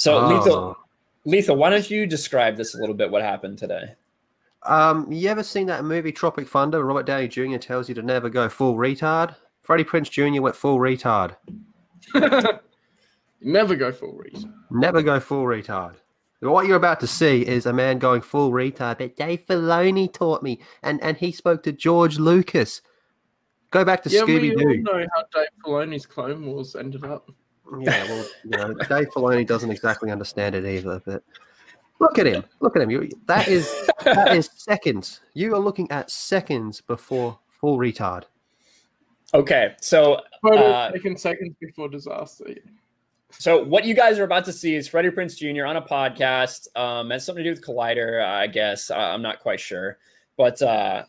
So Lethal, why don't you describe this a little bit? What happened today? You ever seen that movie Tropic Thunder? Robert Downey Jr. tells you to never go full retard. Freddie Prinze Jr. went full retard. Never go full retard. Never go full retard. What you're about to see is a man going full retard. But Dave Filoni taught me, and he spoke to George Lucas. Go back to Scooby-Doo. We all know how Dave Filoni's Clone Wars ended up. Yeah, well, Dave Filoni doesn't exactly understand it either. But look at him. Look at him. That is seconds. You are looking at seconds before full retard. Okay, so taking seconds before disaster. So what you guys are about to see is Freddie Prinze Jr. on a podcast. Has something to do with Collider, I guess. I'm not quite sure, but I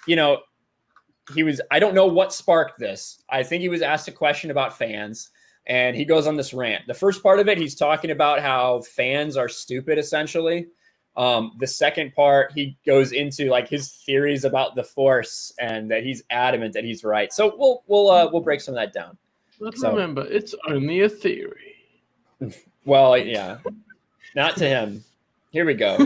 don't know what sparked this. I think he was asked a question about fans, and he goes on this rant. The first part of it, he's talking about how fans are stupid, essentially. The second part, he goes into like his theories about the Force and that he's adamant that he's right. So we'll break some of that down. But remember, it's only a theory. Well, yeah, not to him. Here we go.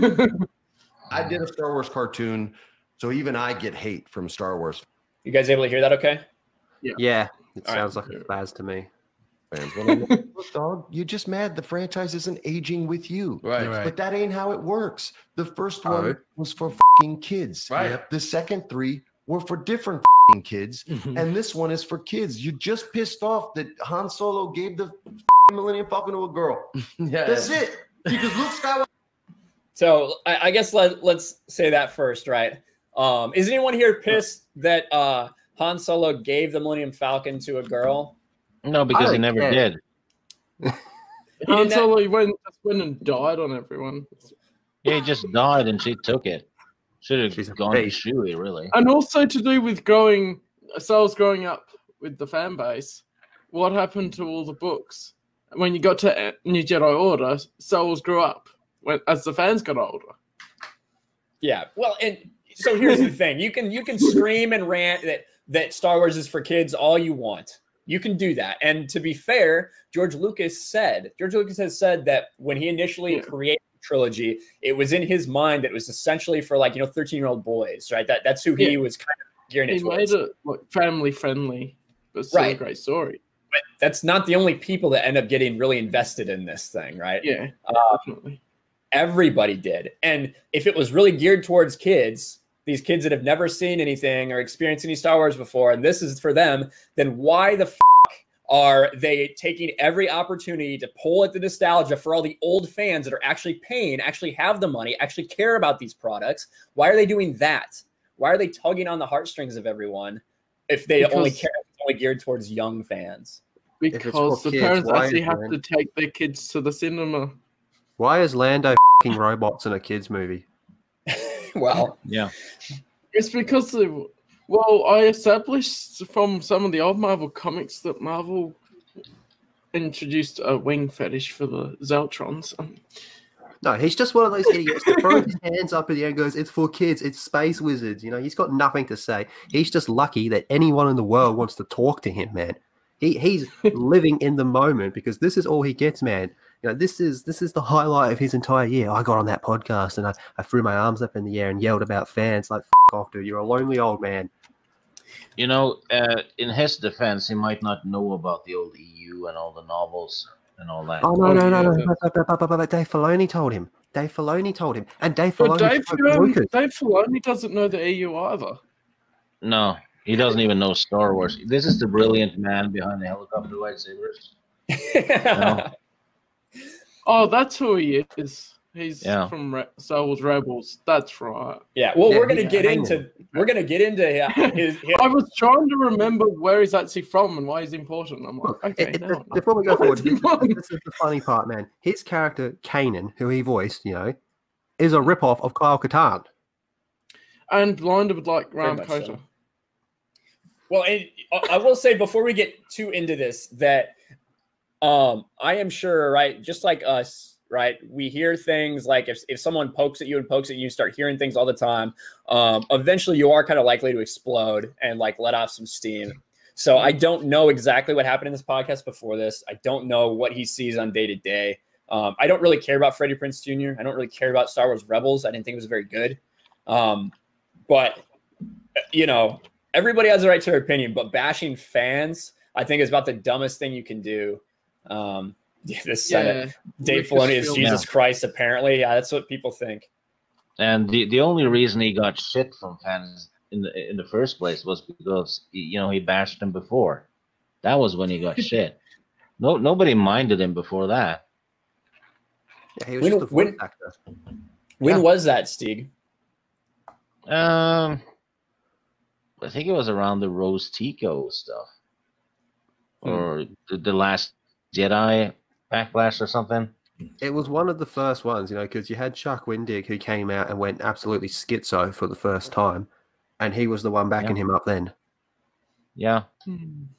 I did a Star Wars cartoon, so even I get hate from Star Wars. You guys able to hear that okay? Yeah, it sounds like a buzz to me. Fans, look, dog, you're just mad the franchise isn't aging with you. Right. But that ain't how it works. The first one was for fucking kids. Right. The second three were for different fucking kids. And this one is for kids. You just pissed off that Han Solo gave the Millennium Falcon to a girl. That's it. Because Luke Skywalker. So I guess let's say that first, right? Is anyone here pissed that Han Solo gave the Millennium Falcon to a girl? No, because he never did. Han Solo went and died on everyone. Yeah, he just died and she took it. Should have gone to Chewie, really. And also to do with Star Wars growing up with the fan base, what happened to all the books? When you got to New Jedi Order, Star Wars grew up as the fans got older. Yeah, well, and so here's the thing: you can scream and rant that Star Wars is for kids all you want. You can do that. And to be fair, George Lucas has said that when he initially created the trilogy, it was in his mind that it was essentially for 13-year-old boys, right? That's who he was kind of gearing it towards. He made it family friendly, but still a great story. But that's not the only people that end up getting really invested in this thing, right? Yeah, definitely. Everybody did. And if it was really geared towards kids, these kids that have never seen anything or experienced any Star Wars before, and this is for them, then why the are they taking every opportunity to pull at the nostalgia for all the old fans that are actually paying, actually have the money, actually care about these products? Why are they doing that? Why are they tugging on the heartstrings of everyone if they only care, it's only geared towards young fans? Because the parents actually have to take their kids to the cinema. Why is Lando robots in a kids movie? Well, yeah, it's because I established from some of the old Marvel comics that Marvel introduced a wing fetish for the Zeltrons. No, he's just one of those idiots that throws his hands up in the air and goes, "It's for kids, it's space wizards." You know, he's got nothing to say. He's just lucky that anyone in the world wants to talk to him, man. He's living in the moment because this is all he gets, man. You know, this is the highlight of his entire year. I got on that podcast and I threw my arms up in the air and yelled about fans. Like, F off, dude. You're a lonely old man. You know, in his defense, he might not know about the old EU and all the novels and all that. Oh, no. Dave Filoni told him. And Dave Filoni doesn't know the EU either. No, he doesn't even know Star Wars. This is the brilliant man behind the helicopter lightsabers. No? Oh, that's who he is. He's from Star Wars Rebels. That's right. Yeah. Well, we're gonna get into his. I was trying to remember where he's actually from and why he's important. I'm like, okay. Before we go forward, this is the funny part, man. His character Kanan, who he voiced, is a ripoff of Kyle Katarn. And blinded like Ram Kota. So. Well, I will say before we get too into this that I am sure, right, just like us, right, we hear things like if someone pokes at you and pokes at you, start hearing things all the time, eventually you are kind of likely to explode and like let off some steam. So I don't know exactly what happened in this podcast before this. I don't know what he sees on day to day, I don't really care about Freddie Prinze Jr. I don't really care about Star Wars Rebels. I didn't think it was very good. But, you know, everybody has the right to their opinion, but bashing fans, I think, is about the dumbest thing you can do. The Senate. Dave Filoni is Jesus Christ, apparently. Yeah, that's what people think. And the only reason he got shit from fans in the first place was because, you know, he bashed him before. That was when he got shit. Nobody minded him before that. Yeah, he was just a voice actor. When was that, Stieg? I think it was around the Rose Tico stuff, or the Last Jedi Backlash or something. It was one of the first ones, you know, because you had Chuck Wendig who came out and went absolutely schizo for the first time, and he was the one backing him up then. Yeah,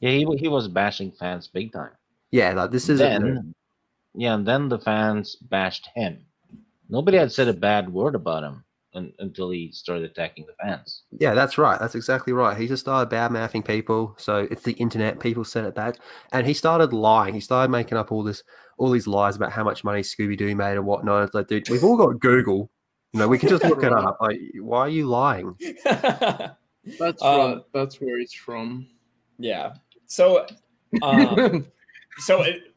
he was bashing fans big time. Yeah, like this isn't. And then the fans bashed him. Nobody had said a bad word about him until he started attacking the fans. Yeah, that's right. That's exactly right. He just started bad-mouthing people. So it's the internet. People sent it back, and he started lying. He started making up all these lies about how much money Scooby-Doo made and whatnot. It's like, dude, we've all got Google. You know, we can just look it up. Like, why are you lying? That's right. That's where he's from. Yeah. So,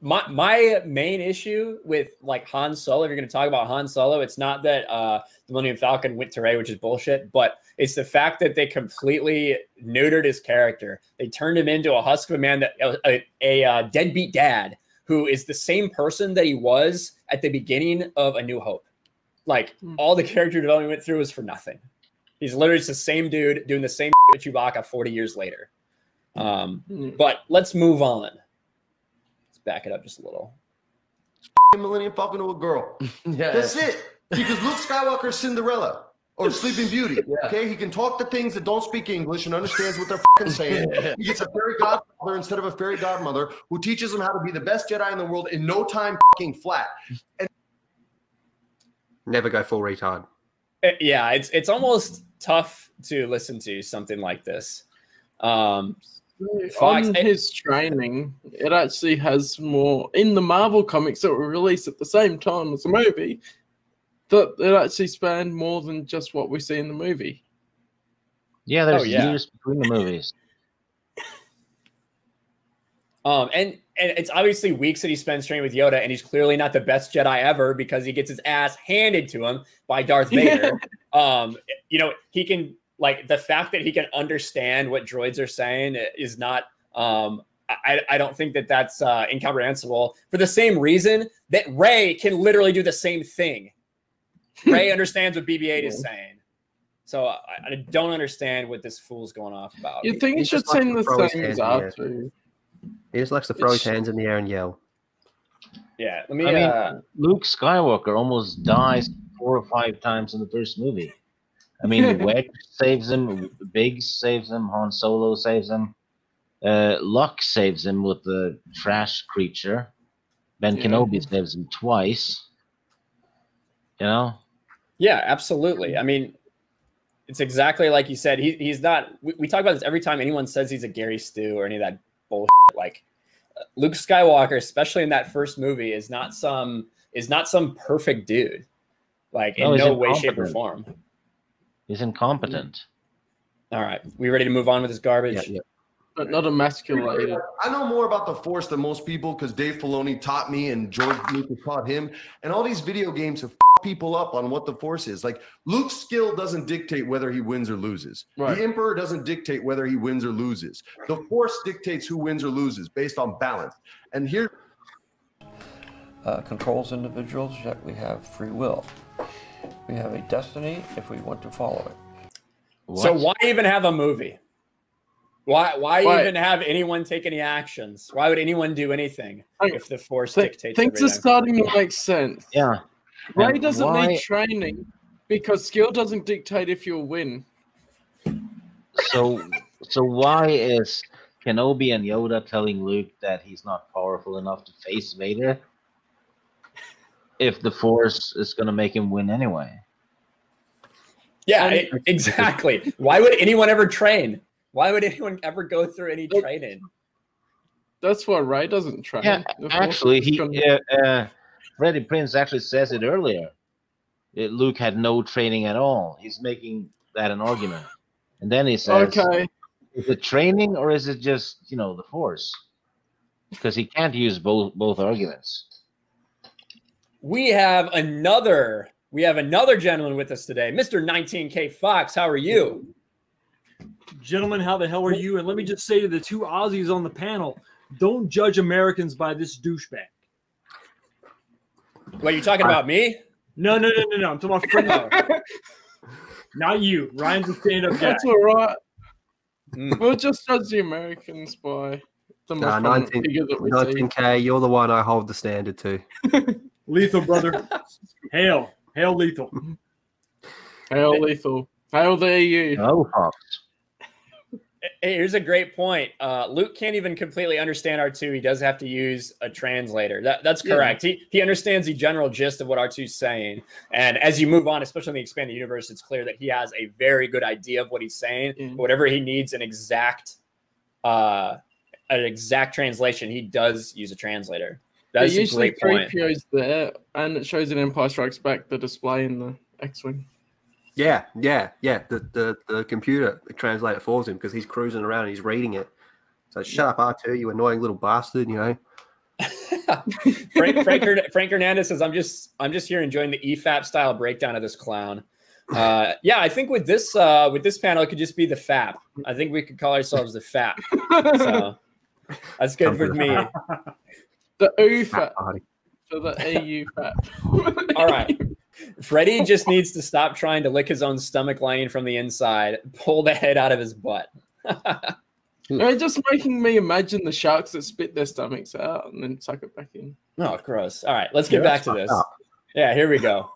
my main issue with like Han Solo, if you're going to talk about Han Solo, it's not that the Millennium Falcon went to Rey, which is bullshit, but it's the fact that they completely neutered his character. They turned him into a husk of a man, that a deadbeat dad who is the same person that he was at the beginning of A New Hope. Like all the character development went through was for nothing. He's literally just the same dude doing the same with Chewbacca 40 years later. But let's move on. Back it up just a little. Millennium Falcon to a girl. That's it. Because Luke Skywalker's Cinderella or Sleeping Beauty. Okay, he can talk to things that don't speak English and understands what they're fucking saying. He gets a fairy godfather instead of a fairy godmother who teaches him how to be the best Jedi in the world in no time fucking flat. And never go full retard. Yeah, it's almost tough to listen to something like this. On his training, it actually has more in the Marvel comics that were released at the same time as the movie. That it actually spanned more than just what we see in the movie. Yeah, there's years between the movies. And it's obviously weeks that he spends training with Yoda, and he's clearly not the best Jedi ever because he gets his ass handed to him by Darth Vader. You know, he can. Like the fact that he can understand what droids are saying is not, I don't think that that's incomprehensible for the same reason that Rey can literally do the same thing. Rey understands what BB-8 is saying. So I don't understand what this fool's going off about. You think he should sing the same as R2? He just likes to throw his hands in the air and yell. Yeah, I mean, Luke Skywalker almost dies 4 or 5 times in the first movie. I mean, Wedge saves him, Biggs saves him, Han Solo saves him, Luck saves him with the trash creature, Ben Kenobi saves him twice. You know? Yeah, absolutely. I mean, it's exactly like you said. He's not. We talk about this every time anyone says he's a Gary Stu or any of that bullshit. Like Luke Skywalker, especially in that first movie, is not some perfect dude. Like in no way, shape, or form. He's incompetent. All right. We ready to move on with this garbage? Yeah. But not emasculated. I know more about the Force than most people because Dave Filoni taught me and George Lucas taught him. And all these video games have people up on what the Force is. Like Luke's skill doesn't dictate whether he wins or loses. Right. The Emperor doesn't dictate whether he wins or loses. The Force dictates who wins or loses based on balance. And here controls individuals, yet we have free will. We have a destiny if we want to follow it. What? So why even have a movie? Why even have anyone take any actions? Why would anyone do anything if the Force dictates everything? Things are starting to make sense. Yeah. Rey doesn't need training because skill doesn't dictate if you'll win. So why is Kenobi and Yoda telling Luke that he's not powerful enough to face Vader if the Force is going to make him win anyway? Yeah, exactly. Why would anyone ever train? Why would anyone ever go through any training? That's why Rey doesn't train. Yeah, actually, Freddie Prinze actually says it earlier. Luke had no training at all. He's making that an argument. And then he says, Okay. is it training or is it just, you know, the Force? Because he can't use both arguments. We have another gentleman with us today, Mr. 19K Fox. How are you? Gentlemen, how the hell are you? And let me just say to the two Aussies on the panel, don't judge Americans by this douchebag. Wait, you talking about me? No. I'm talking about Freddie. Not you. Ryan's a stand-up guy. That's all right. We'll just judge the Americans by the most prominent figure that we see. 19K, you're the one I hold the standard to. Lethal, brother. Hail Lethal. Hail Lethal. Hail the EU. Oh, Fox. Hey, here's a great point. Luke can't even completely understand R2. He does have to use a translator. That's correct. Yeah. He understands the general gist of what R2 is saying. And as you move on, especially in the expanded universe, it's clear that he has a very good idea of what he's saying. But whatever he needs an exact translation, he does use a translator. That's a great point. Usually 3PO's there, and it shows in Empire Strikes Back the display in the X-Wing. Yeah. The computer translator for him because he's cruising around and he's reading it. So shut up, R2, you annoying little bastard, you know. Frank Hernandez says, I'm just here enjoying the EFAP style breakdown of this clown. Yeah, I think with this panel, it could just be the FAP. I think we could call ourselves the FAP. So that's good for me. The UFAP. So the AU FAP. All right. Freddie just needs to stop trying to lick his own stomach lining from the inside, pull the head out of his butt. You're just making me imagine the sharks that spit their stomachs out and then suck it back in. Oh, gross. All right, let's get back to this. Yeah, here we go.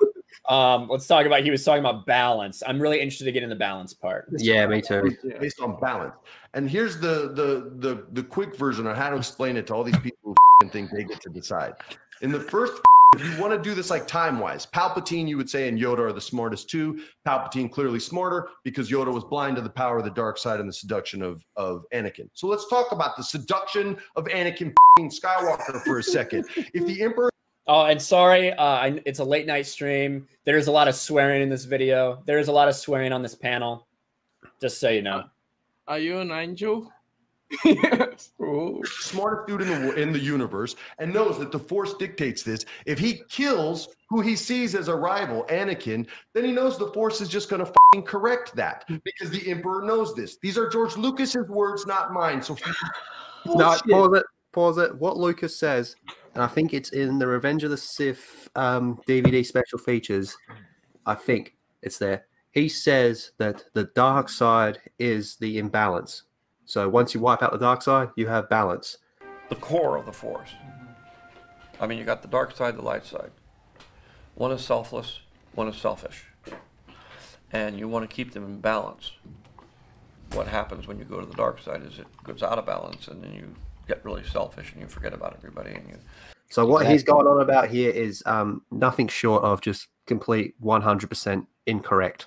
Let's talk about, he was talking about balance. I'm really interested to get in the balance part. Yeah, me too. Based on balance. And here's the quick version on how to explain it to all these people who think they get to decide. In the first, if you want to do this like time-wise, Palpatine, you would say, and Yoda are the smartest two. Palpatine clearly smarter because Yoda was blind to the power of the dark side and the seduction of Anakin. So let's talk about the seduction of Anakin Skywalker for a second. If the Emperor... Oh, and sorry, it's a late night stream. There's a lot of swearing in this video. There's a lot of swearing on this panel, just so you know. Are you an angel? Smartest dude in the universe, and knows that the Force dictates this. If he kills who he sees as a rival, Anakin, then he knows the Force is just going to correct that because the Emperor knows this. These are George Lucas's words, not mine. So no, pause it. What Lucas says, and I think it's in the Revenge of the Sith DVD special features. I think it's there. He says that the dark side is the imbalance. So once you wipe out the dark side, you have balance. The core of the Force. I mean, you got the dark side, the light side. One is selfless, one is selfish. And you want to keep them in balance. What happens when you go to the dark side is it goes out of balance and then you get really selfish and you forget about everybody. And you. So what he's going on about here is nothing short of just complete 100% incorrect.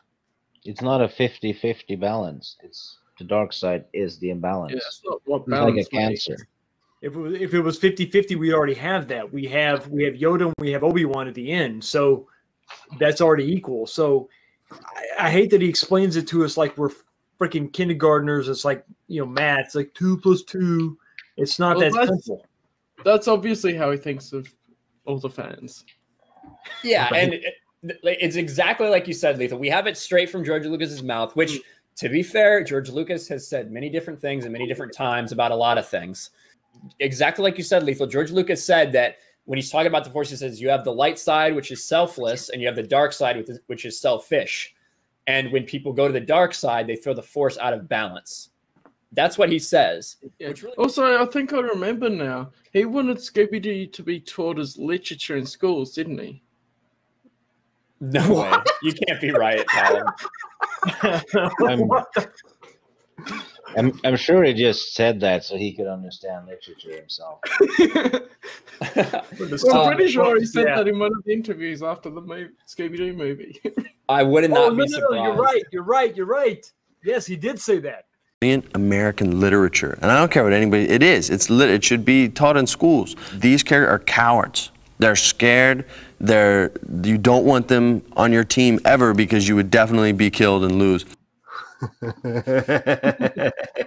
It's not a 50-50 balance. It's the dark side is the imbalance. Yeah, what it's like a cancer. If it was 50-50, we already have that. We have Yoda and we have Obi-Wan at the end. So that's already equal. So I hate that he explains it to us like we're freaking kindergartners. It's like, you know, math. It's like 2 + 2. It's not that simple. That's obviously how he thinks of all the fans. Yeah, and it's exactly like you said, Lethal. We have it straight from George Lucas's mouth, which, to be fair, George Lucas has said many different things at many different times about a lot of things. Exactly like you said, Lethal. George Lucas said that when he's talking about the Force, he says you have the light side, which is selfless, and you have the dark side, which is selfish. And when people go to the dark side, they throw the Force out of balance. That's what he says. Yeah. Really also, I think I remember now. He wanted Scooby-Doo to be taught as literature in schools, didn't he? No way. You can't be right, Alan. I'm sure he just said that so he could understand literature himself. I'm pretty sure he said that in one of the interviews after the Scooby-Doo movie. I would not be surprised. You're right. Yes, he did say that. American literature, and I don't care what anybody. It should be taught in schools. These characters are cowards. They're scared. You don't want them on your team ever because you would definitely be killed and lose.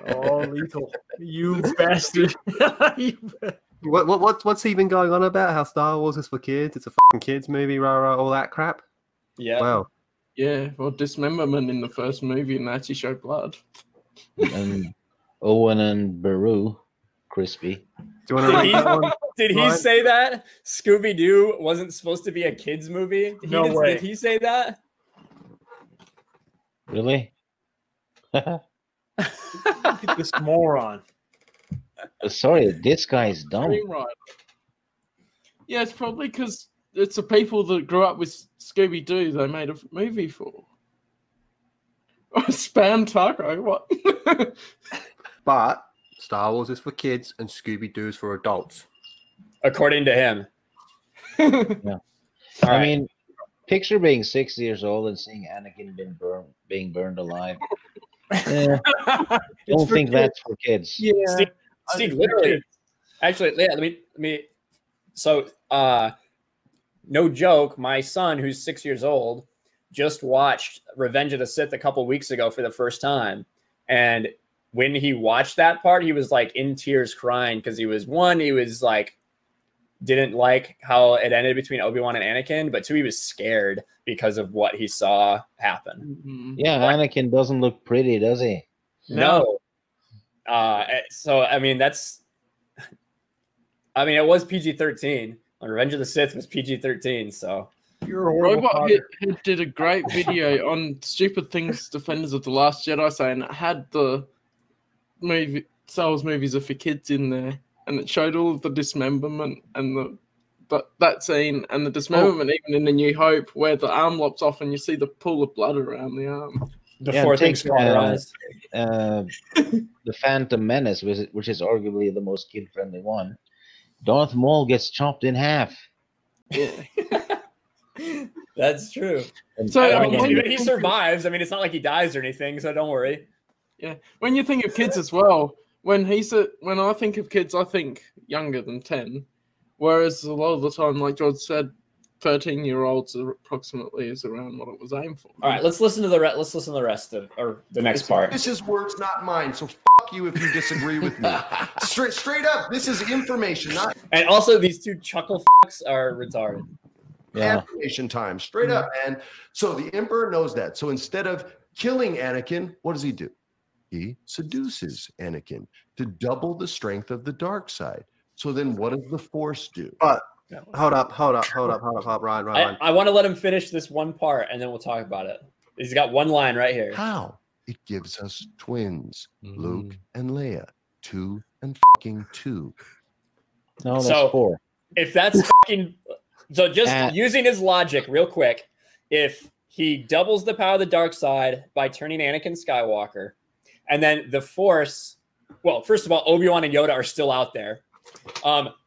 Oh, lethal! You bastard! What's he been going on about? How Star Wars is for kids? It's a fucking kids movie, rah, all that crap. Yeah. Wow. Yeah, well, dismemberment in the first movie and they actually show blood. And Owen and Beru, crispy. Do you want to read that one? Did he Ryan? say that Scooby-Doo wasn't supposed to be a kids movie? No way. Did he say that? Really? Look at this moron. Sorry, this guy's dumb. Screenwriter. Yeah, it's probably because it's the people that grew up with Scooby-Doo they made a movie for. Spam taco, what? But Star Wars is for kids and Scooby-Doo is for adults. According to him. Yeah. All I right. mean, picture being 6 years old and seeing Anakin being burned alive. Don't think that's for kids. Yeah. Steve, literally. Actually, yeah, let me. So, no joke. My son, who's 6 years old, just watched Revenge of the Sith a couple weeks ago for the first time, and when he watched that part, he was like in tears, crying because he was like didn't like how it ended between Obi-Wan and Anakin, but two, he was scared because of what he saw happen. Mm-hmm. Yeah, Anakin doesn't look pretty, does he? No. So I mean, it was PG-13. Revenge of the Sith was PG-13, so You're a horrible Robot father. Hit did a great video on stupid things Defenders of the Last Jedi saying it had the movie Star Wars movies are for kids in there, and it showed all of the dismemberment and that scene and the dismemberment even in the New Hope where the arm lops off and you see the pool of blood around the arm. before things cauterized. The Phantom Menace, which is arguably the most kid-friendly one. Darth Maul gets chopped in half. Yeah. That's true. And So, I mean, when he survives. I mean, it's not like he dies or anything, so don't worry. Yeah, when you think of kids as well, when I think of kids, I think younger than 10. Whereas a lot of the time, like George said, 13-year-olds approximately is around what it was aimed for. All right, let's listen to the rest of or the next part. This is words, not mine. So fuck you if you disagree with me. Straight up, this is information, not And also, these two chuckle fucks are retarded. yeah, information time. Straight up, man. So the Emperor knows that. So instead of killing Anakin, what does he do? He seduces Anakin to double the strength of the dark side. So then what does the Force do? But hold up, Ryan. I want to let him finish this one part, and then we'll talk about it. He's got one line right here. How? It gives us twins, Luke and Leia. 2 and 2. no, that's So- 4. If that's fucking... So just using his logic real quick, if he doubles the power of the dark side by turning Anakin Skywalker, and then the Force... Well, first of all, Obi-Wan and Yoda are still out there.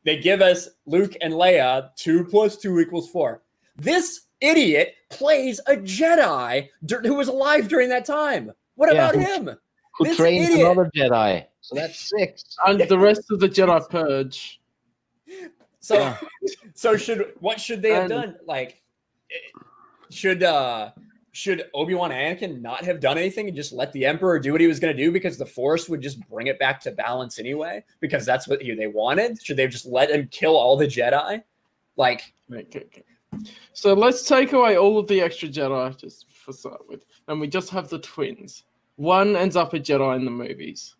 They give us Luke and Leia, 2 + 2 = 4. This idiot plays a Jedi who was alive during that time. What about him? Who This trains idiot. another Jedi? So that's 6. And the rest of the Jedi purge. So, what should they have done? Like, should Obi-Wan and Anakin not have done anything and just let the Emperor do what he was going to do because the Force would just bring it back to balance anyway? Because that's what they wanted. Should they have just let him kill all the Jedi? Like, Okay. So let's take away all of the extra Jedi just for start with, and we just have the twins. One ends up a Jedi in the movies,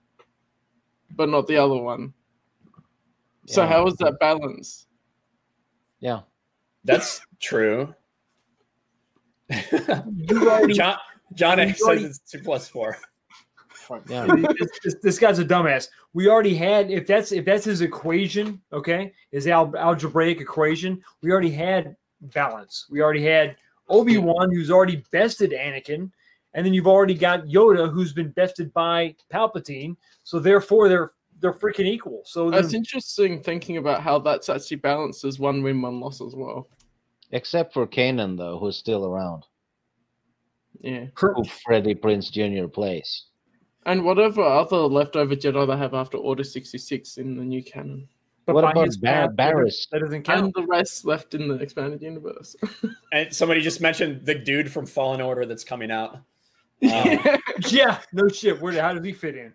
but not the other one. So Yeah. how is that balance? Yeah. that's true. You already, John X says it's 2 + 4. Yeah. this guy's a dumbass. We already had if that's his equation, okay, his algebraic equation. We already had balance. We already had Obi-Wan, who's already bested Anakin, and then you've already got Yoda, who's been bested by Palpatine. So therefore, they're freaking equal. So That's then, interesting thinking about how that's actually balanced as 1 win, 1 loss as well. Except for Kanan, though, who's still around. Yeah. Who Freddie Prinze Jr. plays. And whatever other leftover Jedi they have after Order 66 in the new canon. But What by about his path, Barris? That doesn't count. And the rest left in the expanded universe. And somebody just mentioned the dude from Fallen Order that's coming out. Yeah, no shit. How does he fit in?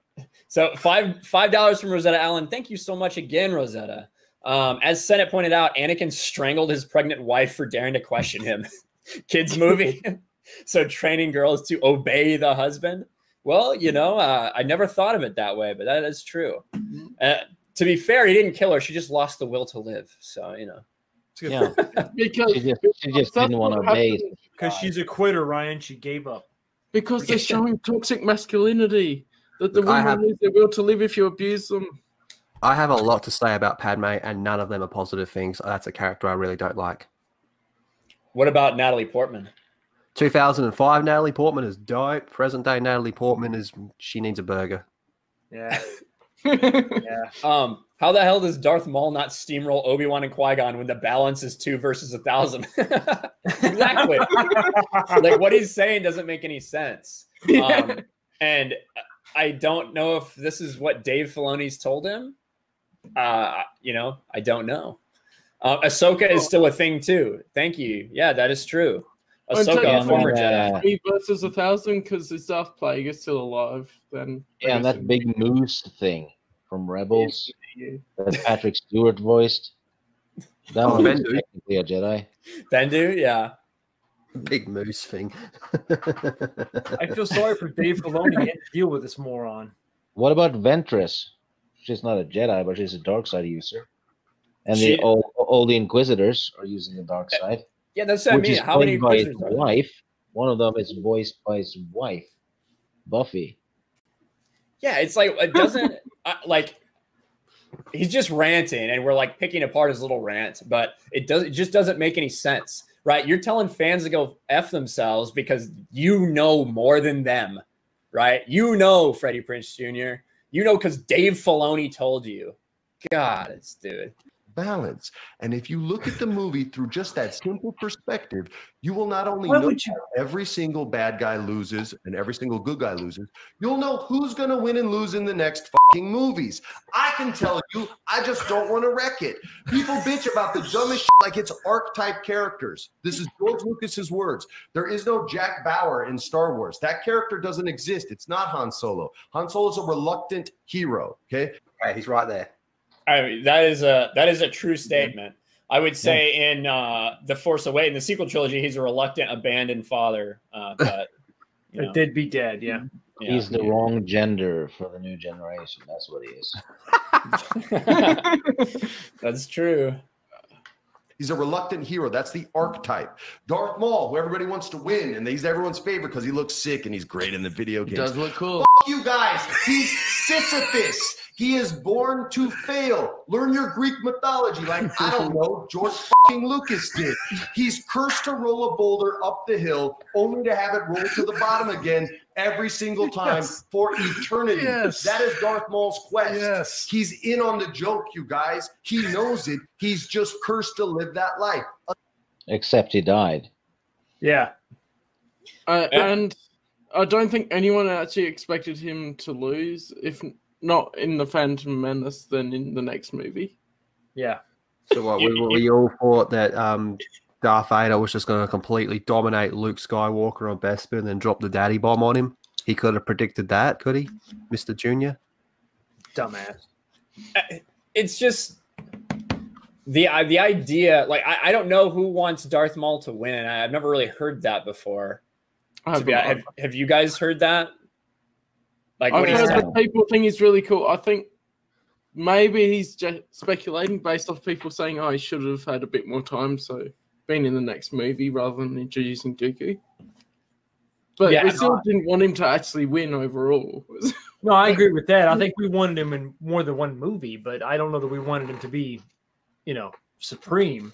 So $5 from Rosetta Allen. Thank you so much again, Rosetta. As Senate pointed out, Anakin strangled his pregnant wife for daring to question him. Kids movie. So training girls to obey the husband. Well, you know, I never thought of it that way, but that is true. To be fair, he didn't kill her. She just lost the will to live. So, you know. Yeah, Because she just didn't want to obey. Because she's a quitter, Ryan. She gave up. Because they're showing toxic masculinity. That the Look, women lose their will to live if you abuse them. I have a lot to say about Padme, and none of them are positive things. That's a character I really don't like. What about Natalie Portman? 2005 Natalie Portman is dope. Present day Natalie Portman she needs a burger. Yeah. Yeah. How the hell does Darth Maul not steamroll Obi-Wan and Qui-Gon when the balance is 2 versus 1,000? Exactly. Like what he's saying doesn't make any sense. And I don't know if this is what Dave Filoni's told him. You know, I don't know. Ahsoka is still a thing too. Thank you. Yeah, that is true. Ahsoka, former Jedi. 3 versus 1,000 because his Darth Plague is still alive. Then Yeah, and that big moose thing from Rebels that Patrick Stewart voiced. That was technically a Jedi. Bendu, yeah. Big moose thing. I feel sorry for Dave Filoni having to deal with this moron. What about Ventress? She's not a Jedi, but she's a dark side user. And all the Inquisitors are using the dark side. Yeah, that's what I mean. How many Inquisitors are there? Wife. One of them is voiced by his wife, Buffy. Yeah, it's like it doesn't like he's just ranting, and we're like picking apart his little rant, but it just doesn't make any sense, right? You're telling fans to go F themselves because you know more than them, right? You know, Freddie Prinze Jr. You know, because Dave Filoni told you. God, it's dude. Balance. And if you look at the movie through just that simple perspective, you will not only know every single bad guy loses and every single good guy loses, you'll know who's going to win and lose in the next fucking movies. I can tell you, I just don't want to wreck it. People bitch about the dumbest shit like it's archetype characters. This is George Lucas's words. There is no Jack Bauer in Star Wars. That character doesn't exist. It's not Han Solo. Han Solo is a reluctant hero, okay? Right, he's right there. I mean, that is a true statement. I would say in The Force Awakens, in the sequel trilogy, he's a reluctant, abandoned father. But you know. Deadbeat dad, yeah. He's the wrong gender for the new generation. That's what he is. That's true. He's a reluctant hero. That's the archetype. Darth Maul, who everybody wants to win, and he's everyone's favorite because he looks sick and he's great in the video games. He does look cool. Fuck you guys. He's Sisyphus. He is born to fail. Learn your Greek mythology like, I don't know, George fucking Lucas did. He's cursed to roll a boulder up the hill only to have it roll to the bottom again every single time for eternity. Yes. That is Darth Maul's quest. Yes. He's in on the joke, you guys. He knows it. He's just cursed to live that life. Except he died. Yeah. And I don't think anyone actually expected him to lose, if not in the Phantom Menace, then in the next movie. Yeah. So what, we all thought that Darth Vader was just going to completely dominate Luke Skywalker on Bespin and then drop the daddy bomb on him. He could have predicted that, could he, Mr. Junior? Dumbass. It's just the idea. Like I don't know who wants Darth Maul to win. I've never really heard that before. Have you guys heard that? Like I've heard that people think he's really cool. I think maybe he's just speculating based off people saying, "Oh, he should have had a bit more time, so been in the next movie rather than introducing Dooku." But we still didn't want him to actually win overall. No, I agree with that. I think we wanted him in more than one movie, but I don't know that we wanted him to be, supreme.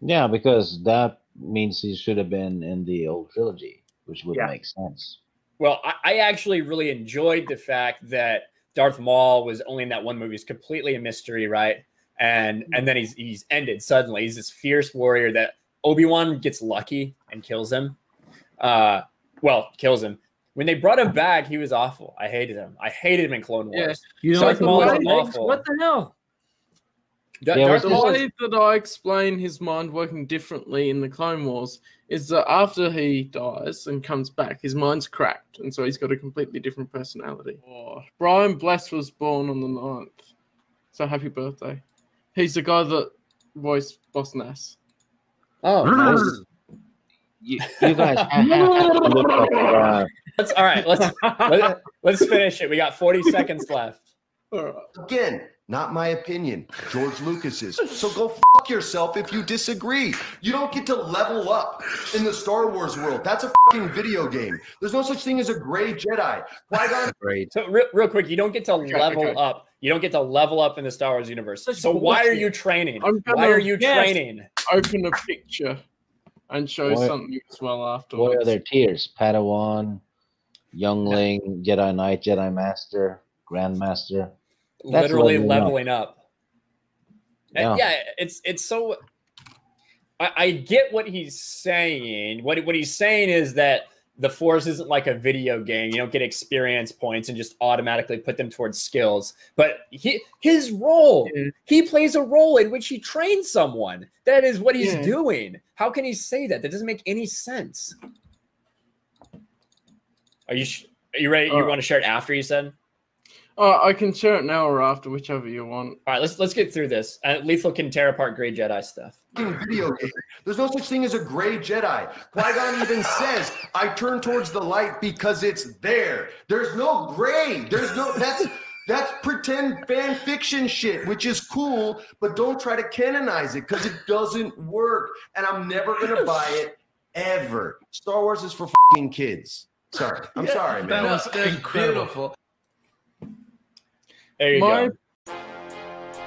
Yeah, because that means he should have been in the old trilogy, which would make sense. Well, I actually really enjoyed the fact that Darth Maul was only in that one movie. It's completely a mystery, right? And then he's ended suddenly. He's this fierce warrior that Obi-Wan gets lucky and kills him. Kills him. When they brought him back, he was awful. I hated him. I hated him in Clone Wars. You know, Darth Maul was awful. What the hell? Darth The Maul way that I explain his mind working differently in the Clone Wars is that after he dies and comes back, his mind's cracked, and so he's got a completely different personality. Oh, Brian Bless was born on the 9th, so happy birthday. He's the guy that voiced Boss Nass. Oh, nice. You guys have to look up. All right, let's finish it. We got 40 seconds left. Again, not my opinion, George Lucas's. So go fuck yourself if you disagree. You don't get to level up in the Star Wars world. That's a fucking video game. There's no such thing as a gray Jedi. Great. So real quick, you don't get to level up. You don't get to level up in the Star Wars universe. So why are you training? Why are you training? Open a picture and show something as well afterwards. What are their tiers? Padawan, Youngling, Jedi Knight, Jedi Master, Grandmaster. That's Literally leveling up. Yeah. Yeah, it's so. I get what he's saying. What he's saying is that the Force isn't like a video game. You don't get experience points and just automatically put them towards skills. But his role, he plays a role in which he trains someone. That is what he's doing. How can he say that? That doesn't make any sense. Are you ready? You want to share it after you said? I can share it now or after, whichever you want. All right, let's get through this. Lethal can tear apart Grey Jedi stuff. Video game. There's no such thing as a gray Jedi. Qui-Gon even says, I turn towards the light because it's there. There's no gray. There's no, that's pretend fan fiction shit, which is cool, but don't try to canonize it because it doesn't work. And I'm never going to buy it ever. Star Wars is for fucking kids. Sorry. I'm sorry, man. That was beautiful. There you go.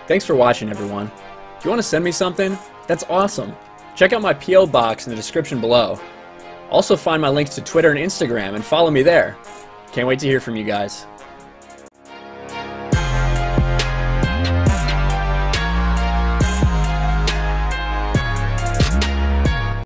Thanks for watching, everyone. If you want to send me something, that's awesome. Check out my P.O. box in the description below. Also find my links to Twitter and Instagram and follow me there. Can't wait to hear from you guys.